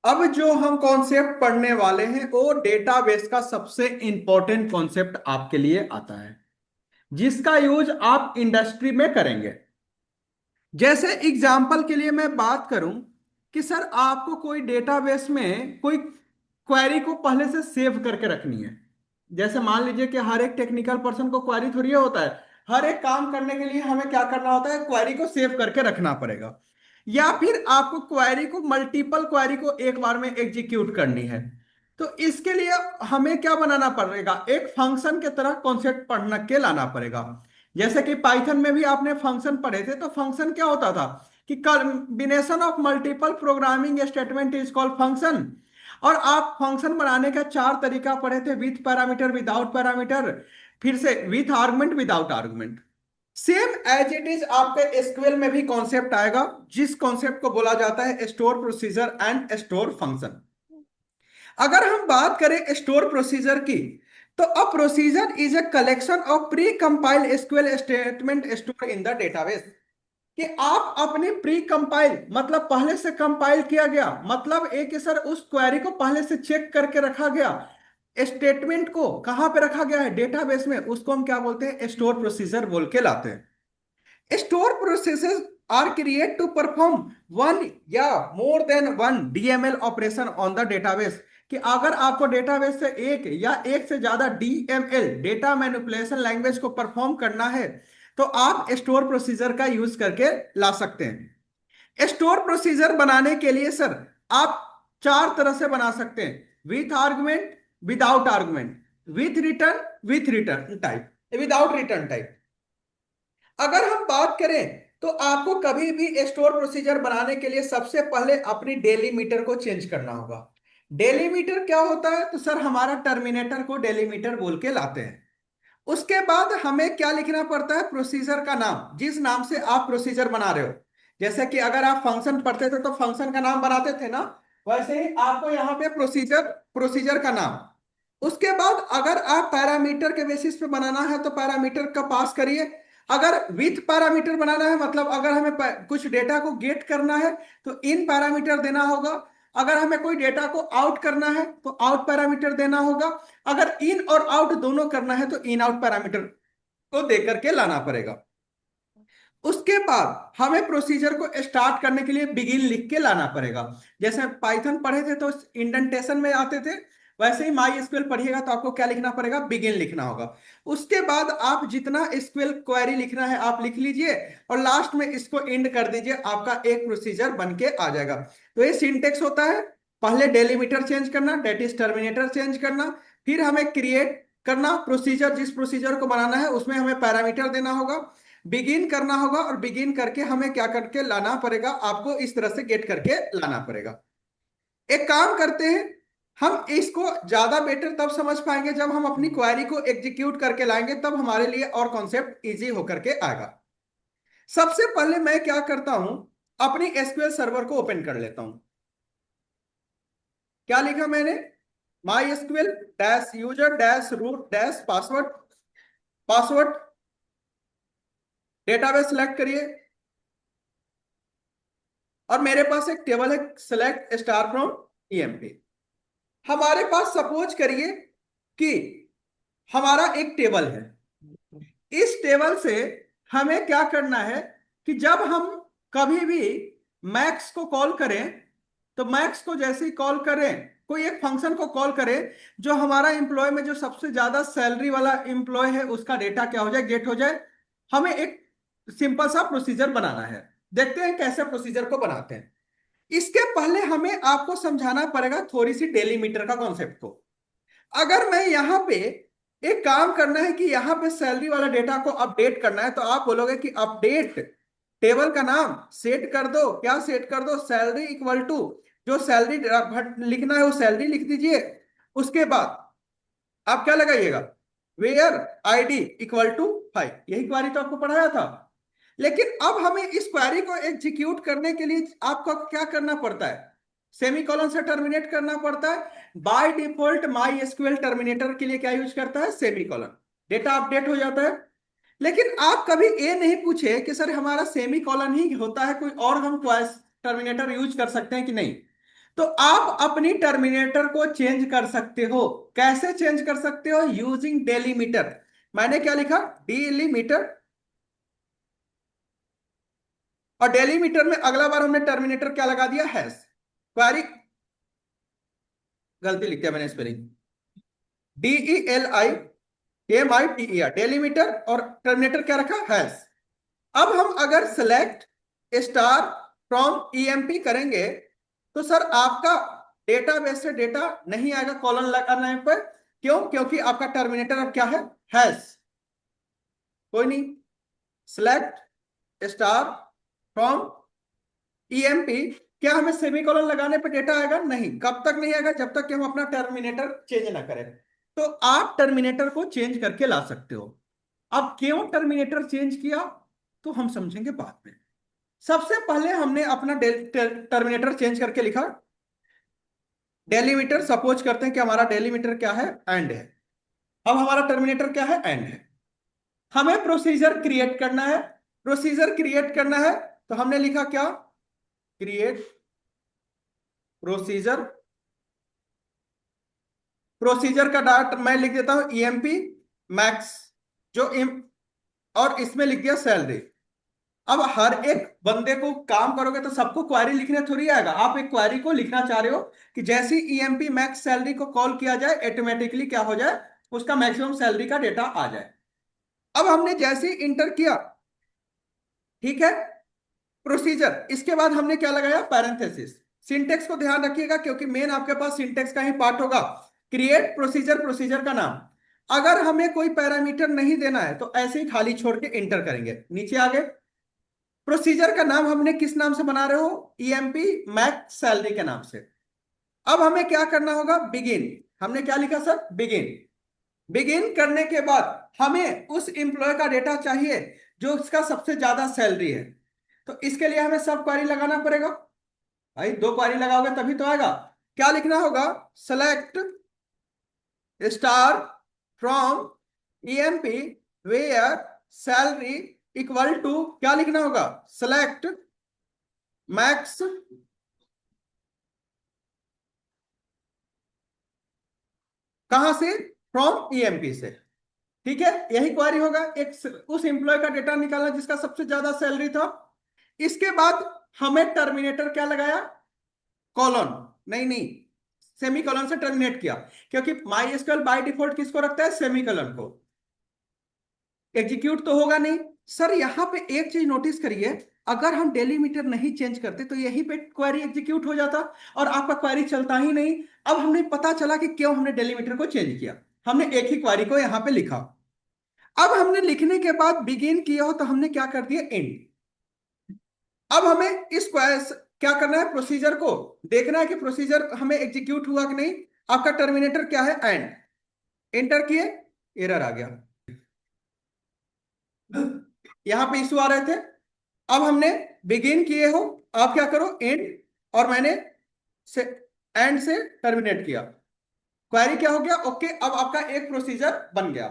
अब जो हम कॉन्सेप्ट पढ़ने वाले हैं वो डेटाबेस का सबसे इंपॉर्टेंट कॉन्सेप्ट आपके लिए आता है, जिसका यूज आप इंडस्ट्री में करेंगे। जैसे एग्जाम्पल के लिए मैं बात करूं कि सर आपको कोई डेटाबेस में कोई क्वेरी को पहले से सेव करके रखनी है। जैसे मान लीजिए कि हर एक टेक्निकल पर्सन को क्वेरी थोड़ी होता है। हर एक काम करने के लिए हमें क्या करना होता है, क्वेरी को सेव करके रखना पड़ेगा। या फिर आपको क्वेरी को मल्टीपल क्वेरी को एक बार में एग्जीक्यूट करनी है। तो इसके लिए हमें क्या बनाना पड़ेगा, एक फंक्शन के तरह कॉन्सेप्ट पढ़ना के लाना पड़ेगा। जैसे कि पाइथन में भी आपने फंक्शन पढ़े थे, तो फंक्शन क्या होता था कि combination of multiple programming statement is called function. और आप फंक्शन बनाने का चार तरीका पढ़े थे, विथ पैरामीटर, विदाउट पैरामीटर, फिर से with argument, without argument. Same as it is आपके एसक्यूएल में भी कॉन्सेप्ट आएगा, जिस कॉन्सेप्ट को बोला जाता है store procedure and store function. अगर हम बात करें स्टोर प्रोसीजर की, तो a procedure is a collection of pre compiled SQL statement store in the database. कि आप अपनी प्री कंपाइल मतलब पहले से कंपाइल किया गया, मतलब एक कि सर उस क्वेरी को पहले से चेक करके रखा गया स्टेटमेंट को कहां पे रखा गया है, डेटाबेस में, उसको हम क्या बोलते हैं, स्टोर प्रोसीजर बोल के लाते हैं। Store processes are create to perform one या more than one DML operation on the database. कि अगर आपको डेटाबेस से एक या एक से ज्यादा डीएमएल, डेटा मैनिपुलेशन लैंग्वेज को परफॉर्म करना है, तो आप स्टोर प्रोसीजर का यूज करके ला सकते हैं। स्टोर प्रोसीजर बनाने के लिए सर आप चार तरह से बना सकते हैं, with argument, without argument, with return type, without return type. अगर हम बात करें तो आपको कभी भी स्टोर प्रोसीजर बनाने के लिए सबसे पहले अपनी डेलीमीटर को चेंज करना होगा। डेलीमीटर क्या होता है, तो सर हमारा टर्मिनेटर को डेलीमीटर बोल के लाते हैं। उसके बाद हमें क्या लिखना पड़ता है, प्रोसीजर का नाम, जिस नाम से आप प्रोसीजर बना रहे हो। जैसे कि अगर आप फंक्शन पढ़ते थे तो फंक्शन का नाम बनाते थे ना, वैसे ही आपको यहाँ पे प्रोसीजर, प्रोसीजर का नाम। उसके बाद अगर आप पैरामीटर के बेसिस पे बनाना है तो पैरामीटर का पास करिए। अगर विथ पैरामीटर बनाना है, मतलब अगर हमें कुछ डेटा को गेट करना है तो इन पैरामीटर देना होगा। अगर हमें कोई डेटा को आउट करना है तो आउट पैरामीटर देना होगा। अगर इन और आउट दोनों करना है तो इन आउट पैरामीटर को दे करके लाना पड़ेगा। उसके बाद हमें प्रोसीजर को स्टार्ट करने के लिए बिगिन लिख के लाना पड़ेगा। जैसे पाइथन पढ़े थे तो इंडेंटेशन में आते थे, वैसे ही माई एसक्यूएल पढ़िएगा तो आपको क्या लिखना पड़ेगा, बिगिन लिखना होगा। उसके बाद आप जितना एसक्यूएल क्वेरी लिखना है आप लिख लीजिए, और लास्ट में इसको एंड कर दीजिए, आपका एक प्रोसीजर बन के आ जाएगा। तो ये सिंटेक्स होता है, पहले डेलीमीटर चेंज करना, डेट इज टर्मिनेटर चेंज करना, फिर हमें क्रिएट करना प्रोसीजर, जिस प्रोसीजर को बनाना है उसमें हमें पैरामीटर देना होगा, बिगिन करना होगा, और बिगिन करके हमें क्या करके लाना पड़ेगा, आपको इस तरह से गेट करके लाना पड़ेगा। एक काम करते हैं, हम इसको ज्यादा बेटर तब समझ पाएंगे जब हम अपनी क्वेरी को एग्जीक्यूट करके लाएंगे, तब हमारे लिए और कॉन्सेप्ट इजी होकर के आएगा। सबसे पहले मैं क्या करता हूं, अपनी एसक्यूएल सर्वर को ओपन कर लेता हूं। क्या लिखा मैंने, MySQL dash user dash root dash password, password, database select करिए, और मेरे पास एक टेबल है, सेलेक्ट स्टार फ्रॉम ईएमपी। हमारे पास सपोज करिए कि हमारा एक टेबल है। इस टेबल से हमें क्या करना है कि जब हम कभी भी मैक्स को कॉल करें, तो मैक्स को जैसे ही कॉल करें, कोई एक फंक्शन को कॉल करें, जो हमारा एम्प्लॉय में जो सबसे ज्यादा सैलरी वाला एम्प्लॉय है उसका डेटा क्या हो जाए, गेट हो जाए। हमें एक सिंपल सा प्रोसीजर बनाना है। देखते हैं कैसे प्रोसीजर को बनाते हैं। इसके पहले हमें आपको समझाना पड़ेगा थोड़ी सी डेलीमीटर का कॉन्सेप्ट को। अगर मैं यहां पे एक काम करना है कि यहां पे सैलरी वाला डेटा को अपडेट करना है, तो आप बोलोगे कि अपडेट टेबल का नाम सेट कर दो, क्या सेट कर दो, सैलरी इक्वल टू, जो सैलरी लिखना है वो सैलरी लिख दीजिए। उसके बाद आप क्या लगाइएगा, वेयर आईडी इक्वल टू 5। यही क्वारी तो आपको पढ़ाया था। लेकिन अब हमें इस क्वेरी को एग्जीक्यूट करने के लिए आपको क्या करना पड़ता है, सेमीकोलन से टर्मिनेट करना पड़ता है। By default my SQL terminator के लिए क्या यूज करता है, सेमीकोलन। डेटा अपडेट हो जाता है। लेकिन आप कभी ये नहीं पूछे कि सर हमारा सेमीकोलन ही होता है, कोई और हम टर्मिनेटर यूज कर सकते हैं कि नहीं। तो आप अपनी टर्मिनेटर को चेंज कर सकते हो। कैसे चेंज कर सकते हो? Using delimiter. मैंने क्या लिखा? डेलीमीटर। और डेलीमीटर में अगला बार हमने टर्मिनेटर क्या लगा दिया? हैश। क्वेरी, गलती लिख दिया मैंने स्पेलिंग, DELIMITER, डेलीमीटर, और टर्मिनेटर क्या रखा? हैश। अब हम अगर सेलेक्ट स्टार फ्रॉम EMP करेंगे तो सर आपका डेटाबेस से डेटा नहीं आएगा कॉलन लगाने पर। क्यों? क्योंकि आपका टर्मिनेटर अब क्या है? हैश। कोई नहीं, सेलेक्ट स्टार फ्रॉम EMP, क्या हमें सेमीकोलन लगाने पे डेटा आएगा? नहीं। कब तक नहीं आएगा? जब तक कि हम अपना टर्मिनेटर चेंज ना करें। तो आप टर्मिनेटर को चेंज करके ला सकते हो। अब क्यों टर्मिनेटर चेंज किया तो हम समझेंगे बाद में। सबसे पहले हमने अपना टर्मिनेटर चेंज करके लिखा डेलीमीटर। सपोज करते हैं कि हमारा डेलीमीटर क्या है? एंड है। अब हमारा टर्मिनेटर क्या है? एंड है। हमें प्रोसीजर क्रिएट करना है। प्रोसीजर क्रिएट करना है तो हमने लिखा क्या? Create procedure. प्रोसीजर का डाट मैं लिख देता हूं EMP मैक्स, जो और इसमें लिख दिया सैलरी। अब हर एक बंदे को काम करोगे तो सबको क्वारी लिखने थोड़ी आएगा। आप एक क्वारी को लिखना चाह रहे हो कि जैसे EMP मैक्स सैलरी को कॉल किया जाए ऑटोमेटिकली क्या हो जाए? उसका मैक्सिमम सैलरी का डेटा आ जाए। अब हमने जैसे ही इंटर किया, ठीक है, प्रोसीजर, इसके बाद हमने क्या लगाया? पैरेंथेसिस। सिंटेक्स को ध्यान रखिएगा क्योंकि मेन आपके पास सिंटेक्स का ही पार्ट होगा। क्रिएट प्रोसीजर, प्रोसीजर का नाम। अगर हमें कोई पैरामीटर नहीं देना है तो ऐसे ही खाली छोड़ के इंटर करेंगे। नीचे आ गए। प्रोसीजर का नाम हमने किस नाम से बना रहे हो? EMP मैक्स सैलरी के नाम से। अब हमें क्या करना होगा? बिगिन। हमने क्या लिखा सर? बिगिन। बिगिन करने के बाद हमें उस एम्प्लॉय का डेटा चाहिए जो उसका सबसे ज्यादा सैलरी है। तो इसके लिए हमें सब क्वारी लगाना पड़ेगा। भाई दो क्वारी लगाओगे तभी तो आएगा। क्या लिखना होगा? Select star from EMP where salary equal to, क्या लिखना होगा? सेलेक्ट मैक्स कहां से? फ्रॉम EMP से। ठीक है, यही क्वारी होगा। एक उस एम्प्लॉय का डेटा निकालना जिसका सबसे ज्यादा सैलरी था। इसके बाद हमें टर्मिनेटर क्या लगाया? कॉलन, नहीं नहीं, सेमी कॉलन से टर्मिनेट किया। क्योंकि MySQL बाय डिफॉल्ट किसको रखता है? सेमी कॉलन को। एग्जीक्यूट तो होगा नहीं। सर यहां पे एक चीज नोटिस करिए, अगर हम डेलीमीटर नहीं चेंज करते तो यहीं पे क्वेरी एग्जीक्यूट हो जाता और आपका क्वेरी चलता ही नहीं। अब हमने पता चला कि क्यों हमने डेलीमीटर को चेंज किया। हमने एक ही क्वेरी को यहां पे लिखा। अब हमने लिखने के बाद बिगिन किया हो तो हमने क्या कर दिया? एंड। अब हमें इस क्या करना है? प्रोसीजर को देखना है कि प्रोसीजर हमें एग्जीक्यूट हुआ कि नहीं। आपका टर्मिनेटर क्या है? एंड। एंटर किए, एरर आ गया। यहां पे इशू आ रहे थे। अब हमने बिगिन किए हो, आप क्या करो? एंड। और मैंने से एंड से टर्मिनेट किया। क्वेरी क्या हो गया? ओके। अब आपका एक प्रोसीजर बन गया।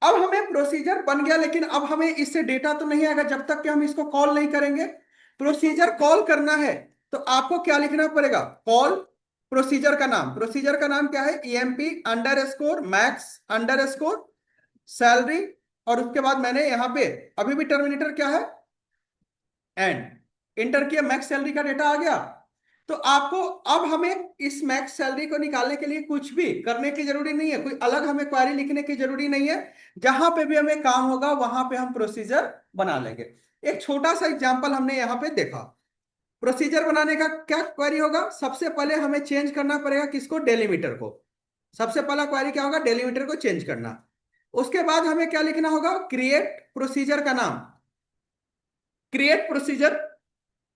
अब हमें प्रोसीजर बन गया लेकिन अब हमें इससे डेटा तो नहीं आएगा जब तक कि हम इसको कॉल नहीं करेंगे। प्रोसीजर कॉल करना है तो आपको क्या लिखना पड़ेगा? कॉल प्रोसीजर का नाम। प्रोसीजर का नाम क्या है? EMP under score max under score salary. और उसके बाद मैंने यहां पे अभी भी टर्मिनेटर क्या है? एंड। इंटर किया, मैक्स सैलरी का डेटा आ गया। तो आपको अब हमें इस मैक्स सैलरी को निकालने के लिए कुछ भी करने की जरूरी नहीं है। कोई अलग हमें क्वेरी लिखने की जरूरी नहीं है। जहां पे भी हमें काम होगा वहां पे हम प्रोसीजर बना लेंगे। एक छोटा सा एग्जांपल हमने यहां पे देखा। प्रोसीजर बनाने का क्या क्वेरी होगा? सबसे पहले हमें चेंज करना पड़ेगा किसको? डेलीमीटर को। सबसे पहला क्वेरी क्या होगा? डेलीमीटर को चेंज करना। उसके बाद हमें क्या लिखना होगा? क्रिएट प्रोसीजर का नाम। क्रिएट प्रोसीजर,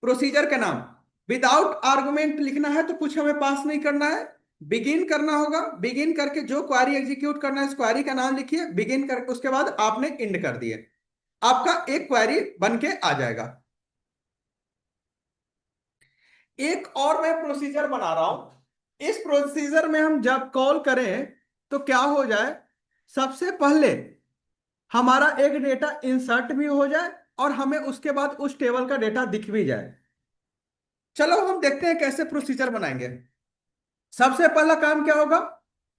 प्रोसीजर का नाम विदाउट आर्गुमेंट लिखना है तो कुछ हमें पास नहीं करना है। बिगिन करना होगा। बिगिन करके जो क्वारी एग्जीक्यूट करना है उस क्वारी का नाम लिखिए। बिगिन करके उसके बाद आपने इंड कर दिए, आपका एक क्वारी बन के आ जाएगा। एक और मैं प्रोसीजर बना रहा हूं। इस प्रोसीजर में हम जब कॉल करें तो क्या हो जाए? सबसे पहले हमारा एक डेटा इंसर्ट भी हो जाए और हमें उसके बाद उस टेबल का डेटा दिख भी जाए। चलो हम देखते हैं कैसे प्रोसीजर बनाएंगे। सबसे पहला काम क्या होगा,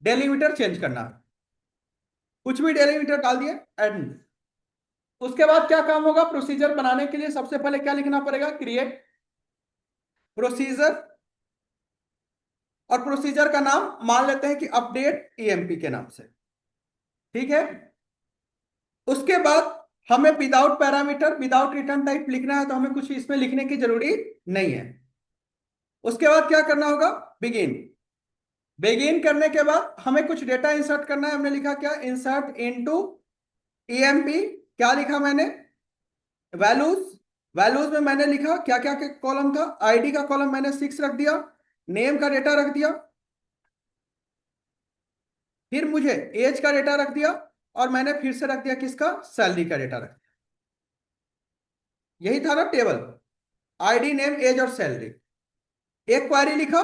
डेलीमीटर चेंज करना। कुछ भी डेलीमीटर डाल दिए एंड उसके बाद क्या काम होगा, प्रोसीजर बनाने के लिए सबसे पहले क्या लिखना पड़ेगा, क्रिएट प्रोसीजर। और प्रोसीजर का नाम मान लेते हैं कि अपडेट ईएमपी के नाम से, ठीक है। उसके बाद हमें without parameter without return type लिखना है, तो हमें कुछ इसमें लिखने की जरूरी नहीं है। उसके बाद क्या करना होगा, बिगिन। बिगिन करने के बाद हमें कुछ डेटा इंसर्ट करना है। हमने लिखा क्या, इंसर्ट इनटू ईएमपी। क्या लिखा मैंने, वैल्यूज। वैल्यूज में मैंने लिखा क्या क्या के कॉलम था, आईडी का कॉलम मैंने 6 रख दिया, नेम का डेटा रख दिया, फिर मुझे एज का डेटा रख दिया, और मैंने फिर से रख दिया किसका, सैलरी का डेटा रख दिया। यही था ना टेबल, आईडी नेम एज और सैलरी। एक क्वेरी लिखा।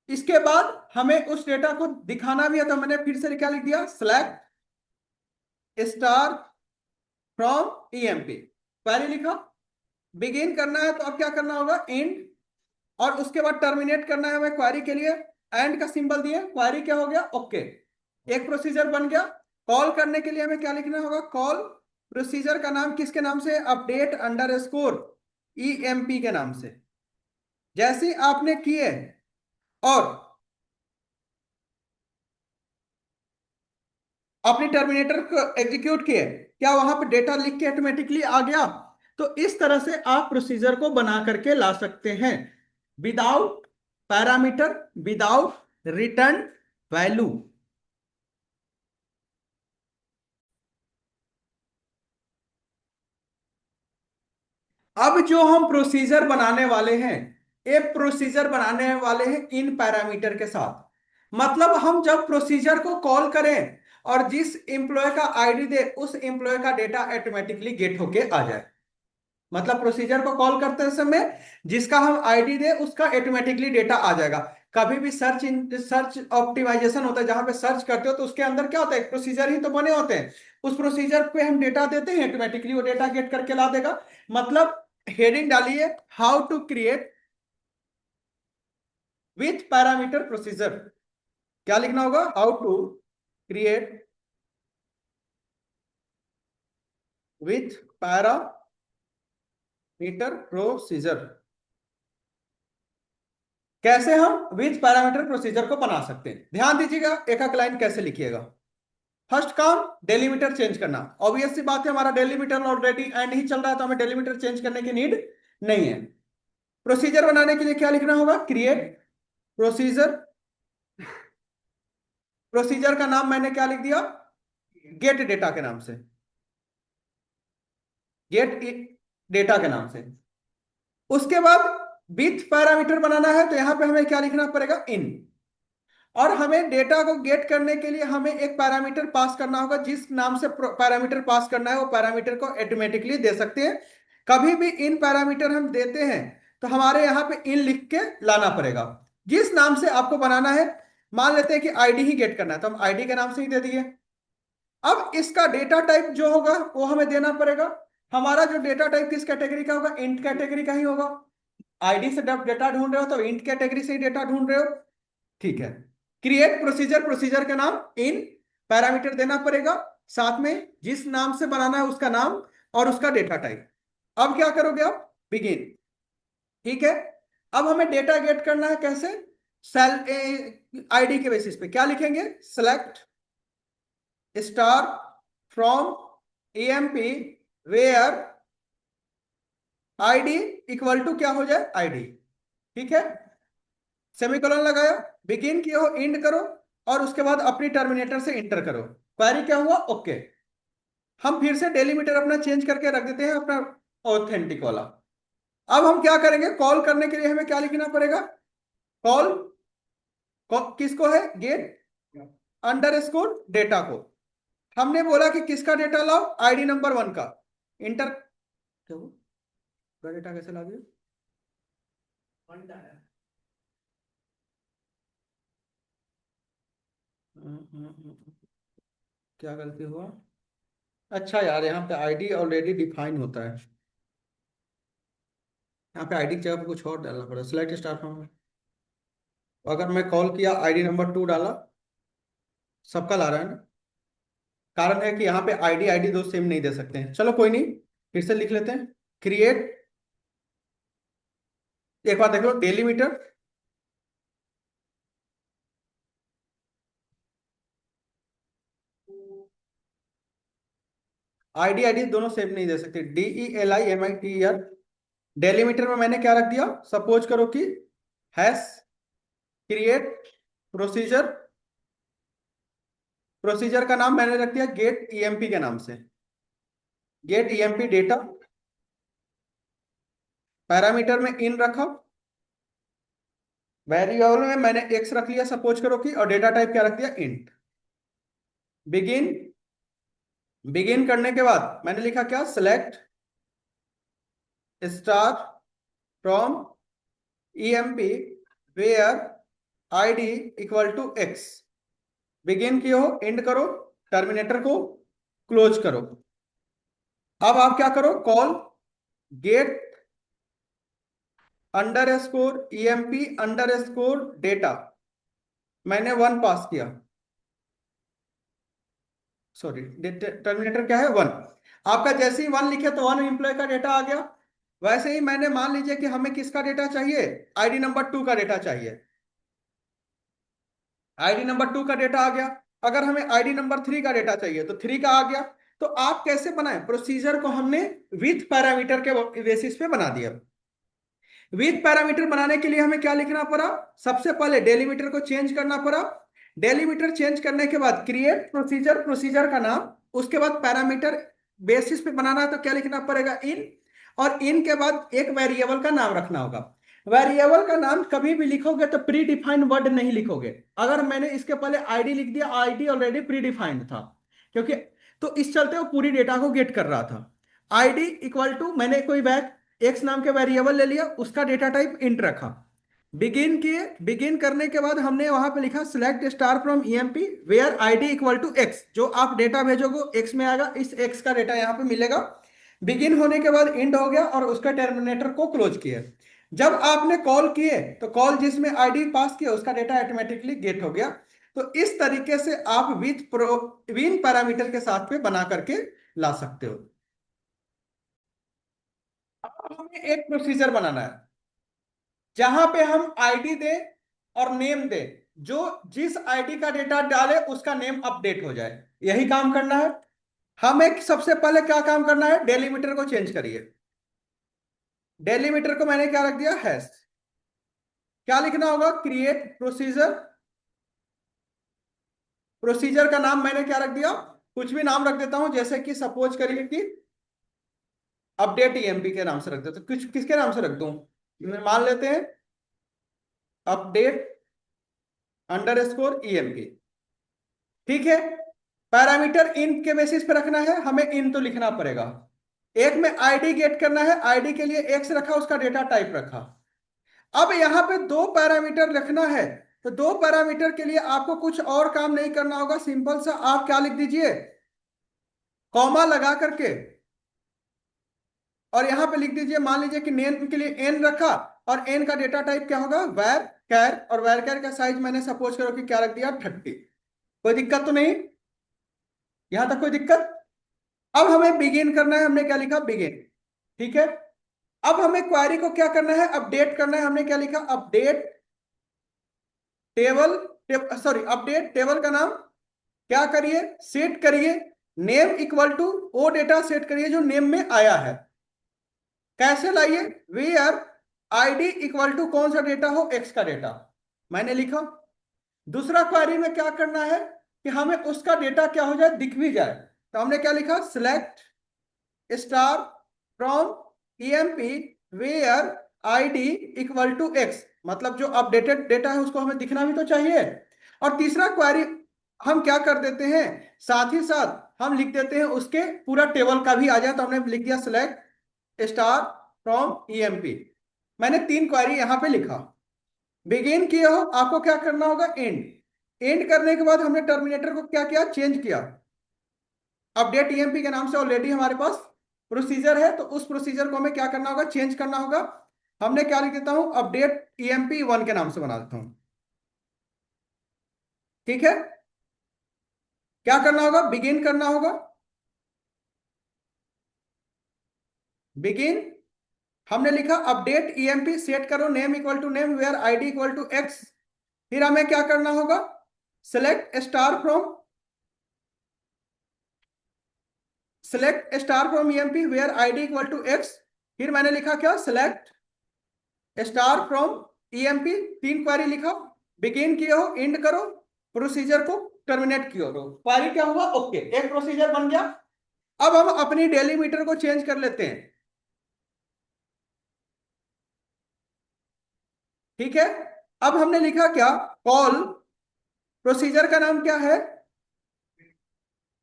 इसके बाद हमें उस डेटा को दिखाना भी है, तो मैंने फिर से क्या लिख दिया, select star from EMP. Query लिखा। बिगिन करना है तो अब क्या करना होगा, इंड। और उसके बाद टर्मिनेट करना है हमें क्वेरी के लिए, एंड का सिंबल दिए, क्वेरी क्या हो गया, ओके। एक प्रोसीजर बन गया। कॉल करने के लिए हमें क्या लिखना होगा, कॉल प्रोसीजर का नाम किसके नाम से, अपडेट अंडर स्कोर ईएमपी के नाम से। जैसे ही आपने किए और अपने टर्मिनेटर को एग्जीक्यूट किए, क्या वहां पे डेटा लिख के ऑटोमेटिकली आ गया। तो इस तरह से आप प्रोसीजर को बना करके ला सकते हैं, without parameter without return value. अब जो हम प्रोसीजर बनाने वाले हैं, ये प्रोसीजर बनाने वाले हैं इन पैरामीटर के साथ। मतलब हम जब प्रोसीजर को कॉल करें और जिस एम्प्लॉय का आईडी दे, उस एम्प्लॉय का डेटा ऑटोमेटिकली गेट होके आ जाए। मतलब प्रोसीजर को कॉल करते समय जिसका हम आईडी दे, उसका ऑटोमेटिकली डेटा आ जाएगा। कभी भी सर्च ऑप्टिमाइजेशन होता है, जहां पे सर्च करते हो तो उसके अंदर क्या होता है, प्रोसीजर ही तो बने होते हैं। उस प्रोसीजर पे हम डेटा देते हैं, ऑटोमेटिकली वो डेटा गेट करके ला देगा। मतलब हेडिंग डालिए, how to create with parameter procedure. क्या लिखना होगा, how to create with parameter procedure. कैसे हम विथ पैरामीटर प्रोसीजर को बना सकते हैं, ध्यान दीजिएगा एक एक लाइन कैसे लिखिएगा। फर्स्ट काम, डेलीमीटर चेंज करना। ऑब्वियस सी बात है, हमारा डेलीमीटर ऑलरेडी एंड ही चल रहा है, तो हमें डेलीमीटर चेंज करने की नीड नहीं है। प्रोसीजर बनाने के लिए क्या लिखना होगा, क्रिएट प्रोसीजर। प्रोसीजर का नाम मैंने क्या लिख दिया, गेट डेटा के नाम से, गेट डेटा के नाम से। उसके बाद विथ पैरामीटर बनाना है, तो यहां पे हमें क्या लिखना पड़ेगा, इन। और हमें डेटा को गेट करने के लिए हमें एक पैरामीटर पास करना होगा, जिस नाम से पैरामीटर पास करना है वो पैरामीटर को ऑटोमेटिकली दे सकते हैं। कभी भी इन पैरामीटर हम देते हैं तो हमारे यहाँ पे इन लिख के लाना पड़ेगा, जिस नाम से आपको बनाना है। मान लेते हैं कि आईडी ही गेट करना है, तो हम आईडी के नाम से ही दे दिए। अब इसका डेटा टाइप जो होगा वो हमें देना पड़ेगा। हमारा जो डेटा टाइप किस कैटेगरी का होगा, इंट कैटेगरी का ही होगा। आईडी से जब डेटा ढूंढ रहे हो तो इंट कैटेगरी से ही डेटा ढूंढ रहे हो, ठीक है। क्रिएट प्रोसीजर, प्रोसीजर का नाम इन, पैरामीटर देना पड़ेगा, साथ में जिस नाम से बनाना है उसका नाम और उसका डेटा टाइप। अब क्या करोगे आप, बिगिन, ठीक है। अब हमें डेटा गेट करना है कैसे, सेल आईडी के बेसिस पे क्या लिखेंगे, select star from EMP where ID equal to क्या हो जाए, आईडी, ठीक है। सेमीकोलन लगाया, बिगिन किया हो, इंड करो, और उसके बाद अपनी टर्मिनेटर से इंटर करो। क्वेरी क्या हुआ, ओके। हम फिर से डेलीमीटर अपना चेंज करके रख देते हैं अपना ऑथेंटिक वाला। अब हम क्या करेंगे, कॉल करने के लिए हमें क्या लिखना पड़ेगा, कॉल किसको है, गेट अंडर स्कोर डेटा को। हमने बोला कि किसका डेटा लाओ, आईडी नंबर 1 का। इंटर, क्या हुआ, पूरा डेटा कैसे ला दिया, क्या गलती हुआ। अच्छा यार, यहाँ पे आईडी ऑलरेडी डिफाइन होता है। यहाँ पे आईडी की जगह पे कुछ और डालना पड़ा, सिलेक्ट स्टार फ्रॉम में। अगर मैं कॉल किया आईडी नंबर 2 डाला, सबका ला रहा है ना। कारण है कि यहाँ पे आईडी आईडी दो सेम नहीं दे सकते हैं। चलो कोई नहीं, फिर से लिख लेते हैं। क्रिएट, एक बार देख लो, डेलीमीटर, आईडी आईडी दोनों सेम नहीं दे सकते। DELIMITER। डेलीमीटर में मैंने क्या रख दिया, सपोज करो कि हैश क्रिएट प्रोसीजर। प्रोसीजर का नाम मैंने रख दिया गेट ईएमपी के नाम से, गेट ईएमपी डेटा। पैरामीटर में इन रखा, वेरिएबल में मैंने एक्स रख लिया सपोज करो कि, और डेटा टाइप क्या रख दिया, इंट। बिगिन, बिगिन करने के बाद मैंने लिखा क्या, select star from EMP where ID equal to X. Begin की हो, एंड करो, टर्मिनेटर को क्लोज करो। अब आप क्या करो, call get under score EMP under score data. मैंने 1 पास किया, सॉरी, टर्मिनेटर क्या है, 1। आपका जैसे ही 1 लिखे तो 1 एम्प्लॉय का डेटा आ गया। वैसे ही मैंने मान लीजिए कि हमें किसका डेटा चाहिए, आईडी नंबर 2 का डेटा चाहिए। आईडी नंबर 2 का डेटा आ गया। अगर हमें आईडी नंबर 3 का डेटा चाहिए तो 3 का आ गया। तो आप कैसे बनाए, प्रोसीजर को हमने विथ पैरामीटर के बेसिस पे बना दिया। विथ पैरामीटर बनाने के लिए हमें क्या लिखना पड़ा, सबसे पहले डेलीमीटर को चेंज करना पड़ा। डेलीमीटर चेंज करने के बाद क्रिएट प्रोसीजर, प्रोसीजर का नाम, उसके बाद पैरामीटर बेसिस पे बनाना है तो क्या लिखना पड़ेगा, इन। और इन के बाद एक वेरिएबल का नाम रखना होगा। वेरिएबल का नाम कभी भी लिखोगे तो प्री डिफाइंड वर्ड नहीं लिखोगे। अगर मैंने इसके पहले आईडी लिख दिया, आईडी ऑलरेडी प्री डिफाइंड था, क्योंकि तो इस चलते वो पूरी डेटा को गेट कर रहा था। आईडी इक्वल टू, मैंने कोई बैक एक्स नाम के वेरिएबल ले लिया, उसका डेटा टाइप इंट रखा। बिगिन किए, बिगिन करने के बाद हमने वहां पे लिखा select star from EMP where ID equal to X. जो आप डेटा भेजोगे एक्स में आएगा, इस एक्स का डेटा यहाँ पे मिलेगा। बिगिन होने के बाद इंड हो गया और उसका टर्मिनेटर को क्लोज किया। जब आपने कॉल किए तो कॉल जिसमें आईडी पास किया उसका डेटा ऑटोमेटिकली गेट हो गया। तो इस तरीके से आप विथ प्रो विन पैरामीटर के साथ में बना करके ला सकते हो। अब हमें एक प्रोसीजर बनाना है जहां पे हम आईडी दे और नेम दे, जो जिस आईडी का डेटा डाले उसका नेम अपडेट हो जाए, यही काम करना है हमें। सबसे पहले क्या काम करना है, डेलीमीटर को चेंज करिए। डेलीमीटर को मैंने क्या रख दिया, हैश। क्या लिखना होगा, क्रिएट प्रोसीजर। प्रोसीजर का नाम मैंने क्या रख दिया, कुछ भी नाम रख देता हूं, जैसे कि सपोज करिए कि अपडेट ईएमपी के नाम से रख देता हूं। कुछ किसके नाम से रख दूं, मान लेते हैं अपडेट अंडर स्कोर ईएमपी। ठीक है, पैरामीटर इन के बेसिस पे रखना है, हमें इन तो लिखना पड़ेगा। एक में आईडी गेट करना है, आईडी के लिए एक्स रखा, उसका डेटा टाइप रखा। अब यहां पे दो पैरामीटर रखना है, तो दो पैरामीटर के लिए आपको कुछ और काम नहीं करना होगा। सिंपल सा आप क्या लिख दीजिए, कॉमा लगा करके, और यहां पे लिख दीजिए, मान लीजिए कि नेम के लिए एन रखा, और एन का डेटा टाइप क्या होगा, वैर कैर, और वैर कैर का साइज मैंने सपोज करो कि क्या रख दिया, 30। कोई दिक्कत तो नहीं, यहां तक कोई दिक्कत। अब हमें बिगिन करना है, हमने क्या लिखा, बिगिन। ठीक है, अब हमें क्वेरी को क्या करना है, अपडेट करना है। हमने क्या लिखा, update table, sorry, update table का नाम क्या करिए, सेट करिए नेम इक्वल टू वो डेटा सेट करिए जो नेम में आया है। कैसे लाइए, वेयर आईडी इक्वल टू कौन सा डेटा हो, एक्स का डेटा मैंने लिखा। दूसरा क्वेरी में क्या करना है कि हमें उसका डेटा क्या हो जाए, दिख भी जाए। तो हमने क्या लिखा, select star from EMP where ID equal to X, मतलब जो अपडेटेड डेटा है उसको हमें दिखना भी तो चाहिए। और तीसरा क्वेरी हम क्या कर देते हैं, साथ ही साथ हम लिख देते हैं उसके पूरा टेबल का भी आ जाए। तो हमने लिख दिया सिलेक्ट स्टार फ्रॉम ईएमपी। मैंने 3 क्वेरी यहां पे लिखा। बिगिन किया हो, आपको क्या करना होगा, एंड। एंड करने के बाद हमने टर्मिनेटर को क्या किया, चेंज किया। अपडेट ईएमपी के नाम से ऑलरेडी हमारे पास प्रोसीजर है, तो उस प्रोसीजर को हमें क्या करना होगा, चेंज करना होगा। हमने क्या लिख देता हूं, अपडेट EMP1 के नाम से बना देता हूं। ठीक है, क्या करना होगा, बिगिन करना होगा। बिगिन, हमने लिखा अपडेट EMP, सेट करो name equal to name where ID equal to X। फिर हमें क्या करना होगा, select star from EMP where ID equal to X। फिर मैंने लिखा क्या, select star from EMP, 3 query लिखा, बिगिन किए हो, एंड करो, प्रोसीजर को टर्मिनेट किए हो, क्वारी क्या हुआ, ओके, एक प्रोसीजर बन गया। अब हम अपनी डेलीमीटर को चेंज कर लेते हैं। ठीक है, अब हमने लिखा क्या, कॉल, प्रोसीजर का नाम क्या है,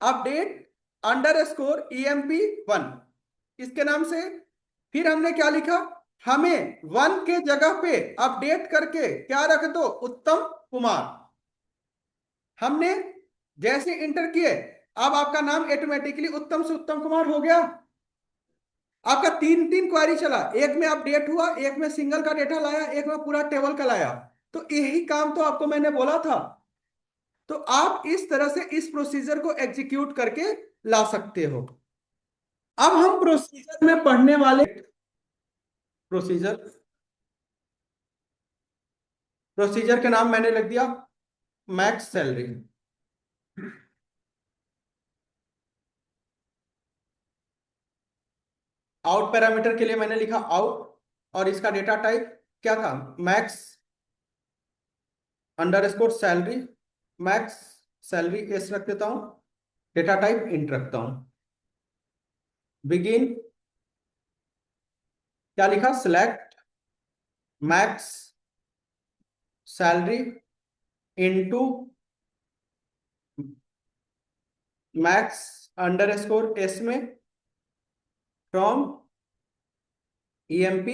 अपडेट _EMP1, इसके नाम से। फिर हमने क्या लिखा, हमें 1 के जगह पे अपडेट करके क्या रख दो, उत्तम कुमार। हमने जैसे इंटर किए, अब आपका नाम ऑटोमेटिकली उत्तम से उत्तम कुमार हो गया। आपका 3 क्वारी चला, एक में अपडेट हुआ, एक में सिंगल का डेटा लाया, एक में पूरा टेबल का लाया। तो यही काम तो आपको मैंने बोला था। तो आप इस तरह से इस प्रोसीजर को एग्जीक्यूट करके ला सकते हो। अब हम प्रोसीजर में पढ़ने वाले, प्रोसीजर प्रोसीजर के नाम मैंने लिख दिया मैक्स सैलरी। आउट पैरामीटर के लिए मैंने लिखा आउट, और इसका डेटा टाइप क्या था, max _salary, max salary S रख देता हूं, डेटा टाइप इंट रखता हूं। बिगिन, क्या लिखा, select max salary into max _S में फ्रॉम EMP,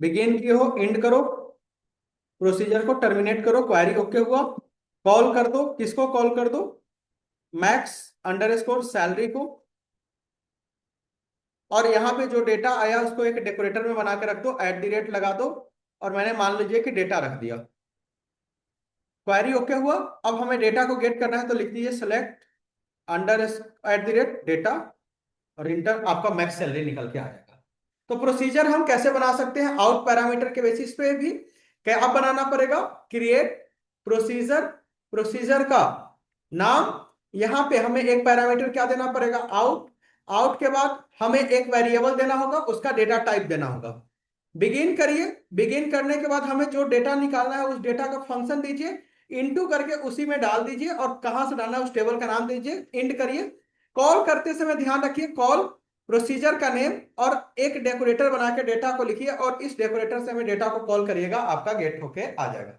बिगिन किए हो, एंड करो, प्रोसीजर को टर्मिनेट करो, क्वारी ओके हुआ, कॉल कर दो, किसको कॉल कर दो, मैक्स _सैलरी को। और यहां पे जो डेटा आया उसको एक डेकोरेटर में बना के रख दो, @ लगा दो, और मैंने मान लीजिए कि डेटा रख दिया, क्वारी ओके हुआ। अब हमें डेटा को गेट करना है, तो लिख दीजिए सेलेक्ट @डेटा, और इंटर, आपका मैक्स सैलरी निकल के आ जाएगा। तो प्रोसीजर हम कैसे बना सकते हैं, आउट पैरामीटर के बेसिस पे भी क्या आप बनाना पड़ेगा, क्रिएट प्रोसीजर, प्रोसीजर का नाम, यहां पे हमें एक पैरामीटर क्या देना पड़ेगा, आउट। आउट के बाद हमें एक वेरिएबल देना होगा, उसका डेटा टाइप देना होगा। बिगिन करिए, बिगिन करने के बाद हमें जो डेटा निकालना है उस डेटा का फंक्शन दीजिए, इनटू करके उसी में डाल दीजिए, और कहां से डालना है उस टेबल का नाम दीजिए, एंड करिए। कॉल करते समय ध्यान रखिए, कॉल प्रोसीजर का नेम और एक डेकोरेटर बना के डेटा को लिखिए, और इस डेकोरेटर से हमें डेटा को कॉल करिएगा, आपका गेट होके आ जाएगा।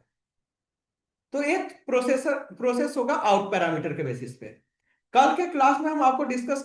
तो एक प्रोसेस होगा आउट पैरामीटर के बेसिस पे। कल के क्लास में हम आपको डिस्कस